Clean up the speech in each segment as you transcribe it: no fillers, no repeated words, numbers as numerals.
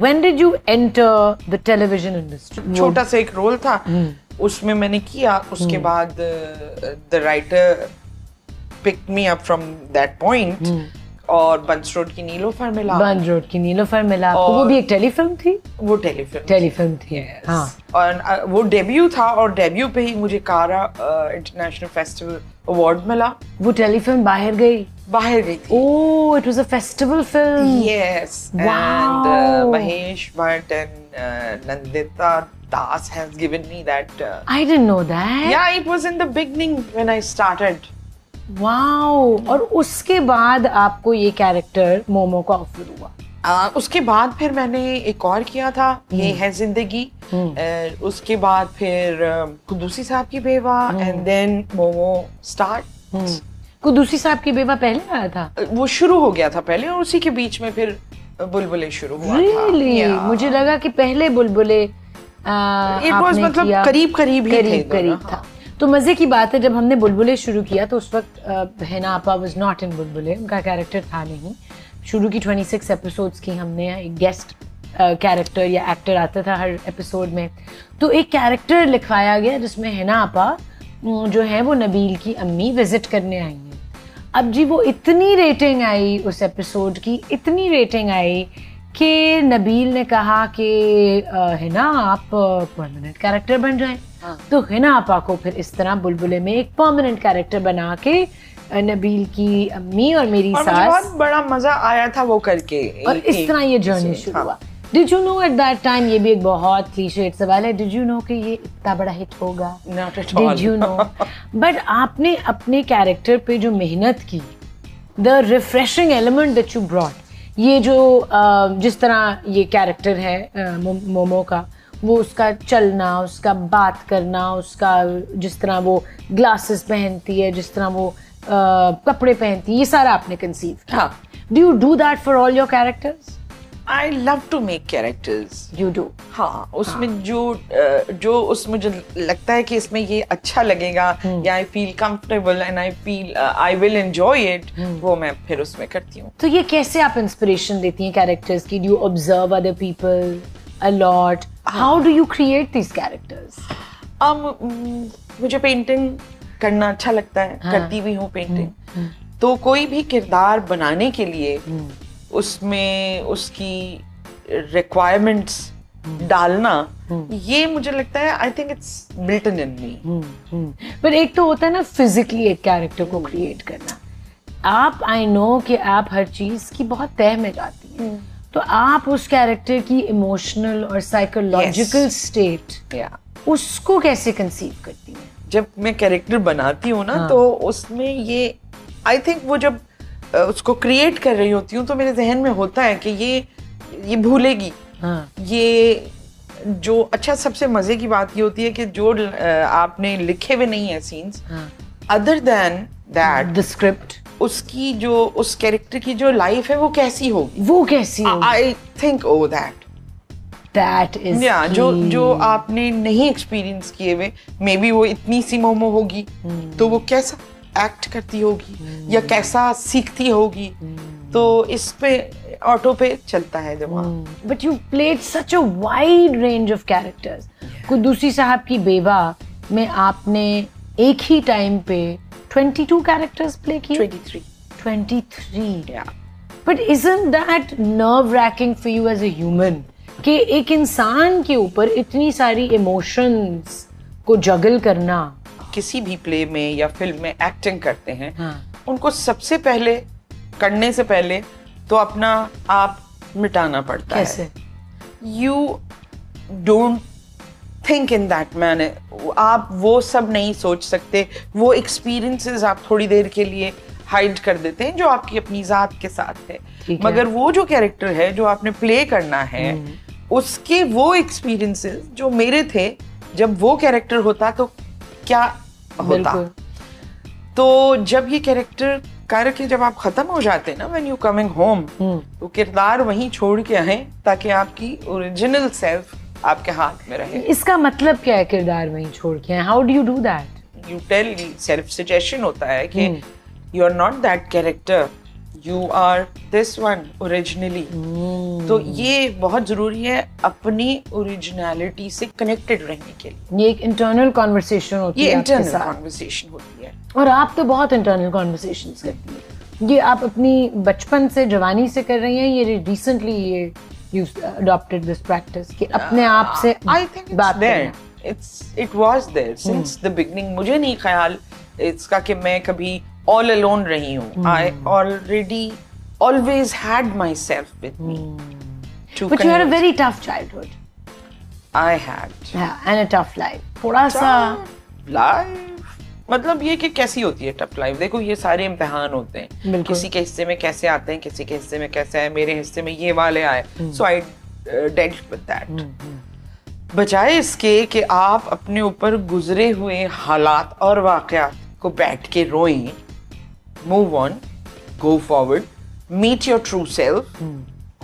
When did you enter the television industry? छोटा सा एक रोल था, उसमें मैंने किया, उसके बाद the writer picked me up from that point और बंस रोड की नीलोफर मिला। बंस रोड की नीलोफर मिला आपको, वो भी एक टेलीफिल्म थी? वो टेलीफिल्म थी। yes. हाँ। और वो डेब्यू था और डेब्यू पे ही मुझे कारा इंटरनेशनल फेस्टिवल अवार्ड मिला। वो टेलीफिल्म बाहर गई थी। Oh, it was a festival film. Yes. Wow. And Mahesh Bhatt and Nandita Das has given me that. I didn't know that. Yeah, it was in the beginning when I started. Wow. और उसके बाद आपको ये character momo का offer हुआ? उसके बाद फिर मैंने एक और किया था, ये है जिंदगी। उसके बाद फिर कुदूसी साहब की बेवा and then momo start. Qudusi साहब की बेवा पहले आया था? वो शुरू हो गया था पहले और उसी के बीच में फिर बुलबुले शुरू हुआ था। मुझे लगा कि पहले बुलबुले मतलब करीब था। तो मजे की बात है, जब हमने बुलबुले शुरू किया तो उस वक्त हेना आपा वाज नॉट इन बुलबुले, उनका कैरेक्टर था नहीं। शुरू की 26 एपिसोड्स की हमने एक गेस्ट कैरेक्टर या एक्टर आता था हर एपिसोड में, तो एक कैरेक्टर लिखवाया गया जिसमें हेना आपा जो है वो नबील की अम्मी विजिट करने आई हैं। अब जी वो इतनी रेटिंग आई उस एपिसोड की, इतनी रेटिंग आई कि नबील ने कहा कि हेना आप परमानेंट कैरेक्टर बन जाएं। तो हेना आपा को फिर इस तरह बुलबुले में एक परमानेंट कैरेक्टर बना के नबील की अम्मी और मेरी सास, मुझे बहुत बड़ा मजा आया था वो करके, और इस तरह ये जर्नी शुरू हुआ। Did you know at that time, ये भी एक बहुत क्लीशेड सवाल है, did you know कि ये इतना बड़ा हिट होगा? Not at all. Did you know? But आपने अपने कैरेक्टर पे जो मेहनत की, the refreshing element that you brought, ये जो जिस तरह ये कैरेक्टर है मोमो का, वो उसका चलना, उसका बात करना, उसका जिस तरह वो ग्लासेस पहनती है, जिस तरह वो कपड़े पहनती है, ये सारा आपने कंसीव किया। Do you do that for all your characters? I love to make characters. You do? हाँ, उसमें जो उसमें मुझे लगता है कि इसमें ये अच्छा लगेगा या I feel comfortable and I feel I will enjoy it, वो मैं फिर उसमें करती हूँ। तो ये कैसे आप इंस्पिरेशन लेती हैं कैरेक्टर्स की? Do you observe other people a lot? How do you create these characters? मुझे पेंटिंग करना अच्छा लगता है, करती भी हूँ पेंटिंग। तो कोई भी किरदार बनाने के लिए उसमें उसकी रिक्वायरमेंट्स डालना, ये मुझे लगता है I think it's built in me. पर एक तो होता है ना फिजिकली एक कैरेक्टर को क्रिएट करना, आप आई नो कि आप हर चीज की बहुत तह में जाती हैं, तो आप उस कैरेक्टर की इमोशनल और साइकोलॉजिकल स्टेट उसको कैसे कंसीव करती हैं? जब मैं कैरेक्टर बनाती हूँ ना, तो उसमें ये आई थिंक वो जब उसको क्रिएट कर रही होती हूँ तो मेरे जहन में होता है कि ये भूलेगी। ये जो अच्छा, सबसे मजे की बात ये होती है कि जो आपने लिखे हुए नहीं है scenes, other than that the script, उसकी जो उस कैरेक्टर की जो लाइफ है वो कैसी होगी, I think oh that is जो आपने नहीं एक्सपीरियंस किए हुए, मे बी वो इतनी सी मोमो होगी तो वो कैसा एक्ट करती होगी या कैसा सीखती होगी, तो इस पे ऑटो पे चलता है दिमाग। But you played such a wide range of characters. Qudusi साहब की बेवा में आपने एक ही टाइम पे 22 कैरेक्टर्स प्ले किए? 23 yeah. But isn't that nerve-wracking for you as a human कि एक इंसान के ऊपर इतनी सारी इमोशंस को जगल करना? किसी भी प्ले में या फिल्म में एक्टिंग करते हैं, उनको सबसे पहले करने से पहले तो अपना आप मिटाना पड़ता है। You don't think in that manner, आप वो सब नहीं सोच सकते, वो एक्सपीरियंसेस आप थोड़ी देर के लिए हाइड कर देते हैं जो आपकी अपनी जात के साथ है, मगर वो जो कैरेक्टर है जो आपने प्ले करना है, उसके वो एक्सपीरियंसेस जो मेरे थे, जब वो कैरेक्टर होता तो क्या होता। तो जब ये कैरेक्टर करके जब आप खत्म हो जाते हैं ना, व्हेन यू कमिंग होम, तो किरदार वहीं छोड़ के आए ताकि आपकी ओरिजिनल सेल्फ आपके हाथ में रहे। इसका मतलब क्या है किरदार वहीं छोड़ के आए? How do you do that? You tell, self suggestion होता है कि you are not that character, you are this one originally. तो ये बहुत जरूरी है अपनी ओरिजिनलिटी से कनेक्टेड रहने के लिए। ये एक इंटरनल कॉन्वर्सेशन होती है, ये इंटरनल कॉन्वर्सेशन होती है। और आप तो बहुत इंटरनल कॉन्वर्सेशंस करती हैं। ये आप अपनी बचपन से जवानी से कर रही हैं, ये रिसेंटली ये यू अडॉप्टेड दिस प्रैक्टिस कि अपने आप से आई थिंक बात करना? It was there since the beginning. मुझे नहीं ख्याल इसका कि मैं कभी ऑल अलोन रही हूँ। I already always had myself with me to but you had a very tough childhood. I had, yeah, and a tough life. थोड़ा सा life मतलब ये कि कैसी होती है टफ लाइफ। देखो ये सारे इम्तिहान होते हैं, किसी के हिस्से में कैसे आते हैं, किसी के हिस्से में कैसे आए। मेरे हिस्से में ये वाले आए, so I dealt with that. बजाय इसके कि आप अपने ऊपर गुजरे हुए हालात और वाकयात को बैठ के रोएं, move on, go forward, meet your true self,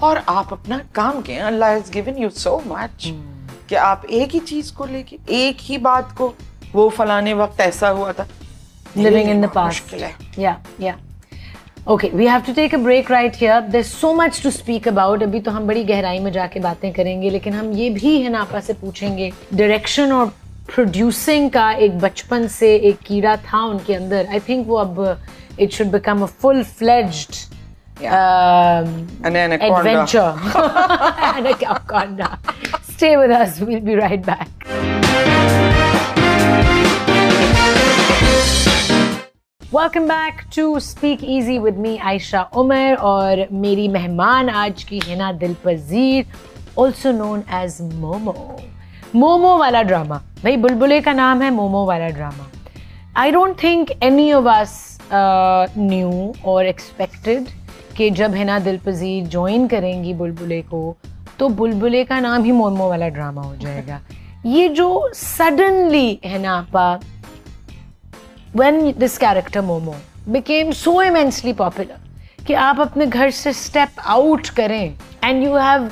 और आप अपना काम करें। अल्लाह has given you so much कि आप एक ही चीज को लेके, एक ही बात को, वो फलाने वक्त ऐसा हुआ था, living in the past. मुश्किल है। Yeah. Okay, we have to take a break right here. There's so much to speak about. अभी तो हम बड़ी गहराई में जाके बातें करेंगे, लेकिन हम ये भी हिनापा से पूछेंगे, डायरेक्शन और प्रोड्यूसिंग का एक बचपन से एक कीड़ा था उनके अंदर। I think वो अब it should become a full-fledged an anaconda. Adventure. Anaconda. Stay with us. We'll be right back. Welcome back to Speak Easy with me, Aisha Umar, और मेरी मेहमान आज की Hina Dilpazir, also known as Momo. Momo वाला drama, भाई बुलबुले का नाम है मोमो वाला drama. I don't think any of us knew or expected कि जब हिना दिलपजीर ज्वाइन करेंगी बुलबुले को तो बुलबुले का नाम ही मोमो वाला ड्रामा हो जाएगा. ये जो सडनली हिना पा when this character Momo became so immensely popular कि आप अपने घर से step out करें and you have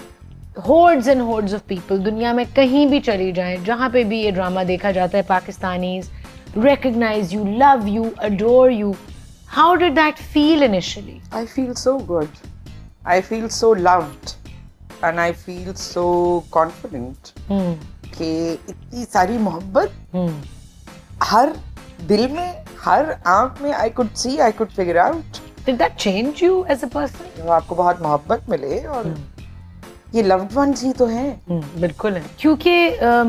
hordes and hordes of people, दुनिया में कहीं भी चली जाएं, जहाँ पे भी ये ड्रामा देखा जाता है, Pakistanis recognize you, love you, adore you. How did that feel initially? I feel so good. I feel so loved and I feel so confident कि इतनी सारी मोहब्बत हर दिल में, हर आंख में I could see, I could figure out. Did that change you as a person? जब आपको बहुत मोहब्बत मिले और ये loved ones ही तो हैं. बिल्कुल है, क्योंकि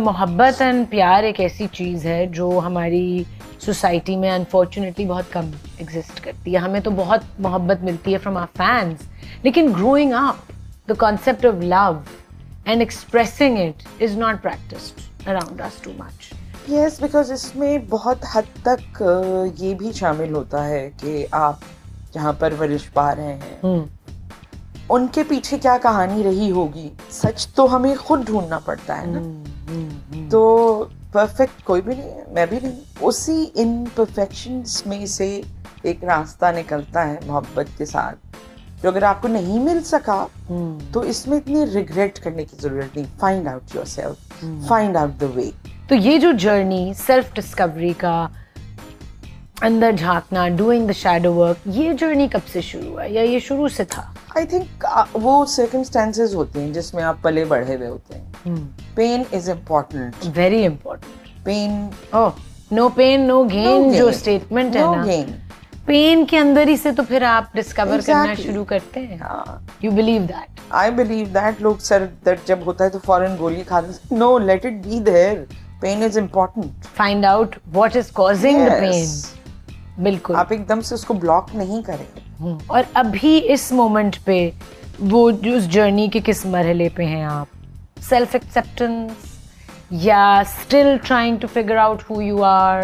मोहब्बत एंड प्यार एक ऐसी चीज़ है जो हमारी सोसाइटी में अनफॉर्चुनेटली बहुत कम एग्जिस्ट करती है. हमें तो बहुत मोहब्बत मिलती है फ्रॉम आवर फैंस, लेकिन growing up the concept of love and expressing it is not practised around us too much. Yes, because इसमें बहुत हद तक ये भी शामिल होता है कि आप जहाँ पर परवरिश पा रहे हैं उनके पीछे क्या कहानी रही होगी. सच तो हमें खुद ढूंढना पड़ता है ना. तो परफेक्ट कोई भी नहीं है, मैं भी नहीं. उसी इम्परफेक्शंस में से एक रास्ता निकलता है मोहब्बत के साथ, जो अगर आपको नहीं मिल सका तो इसमें इतनी रिग्रेट करने की जरूरत नहीं. Find out yourself, find out the way. तो ये जो जर्नी सेल्फ डिस्कवरी का, अंदर झांकना, डूइंग द शैडो वर्क, ये जर्नी कब से शुरू हुआ या ये शुरू से था? आई थिंक वो सर्कमस्टेंसेस होते हैं जिसमें आप पले बढ़े हुए होते हैं. Pain is important, very important. Pain, no pain no gain जो स्टेटमेंट है ना, पेन के अंदर ही से तो फिर आप डिस्कवर करना शुरू करते हैं. You believe that? I believe that. लोग सर दर्द जब होता है तो फौरन गोली खा देते. No, let it be there. Pain is important. Find out what is causing the pain. बिल्कुल, आप एकदम से उसको ब्लॉक नहीं करेंगे. और अभी इस मोमेंट पे वो उस जर्नी के किस मरहले पे हैं आप? सेल्फ एक्सेप्टेंस या still trying to figure out who you are?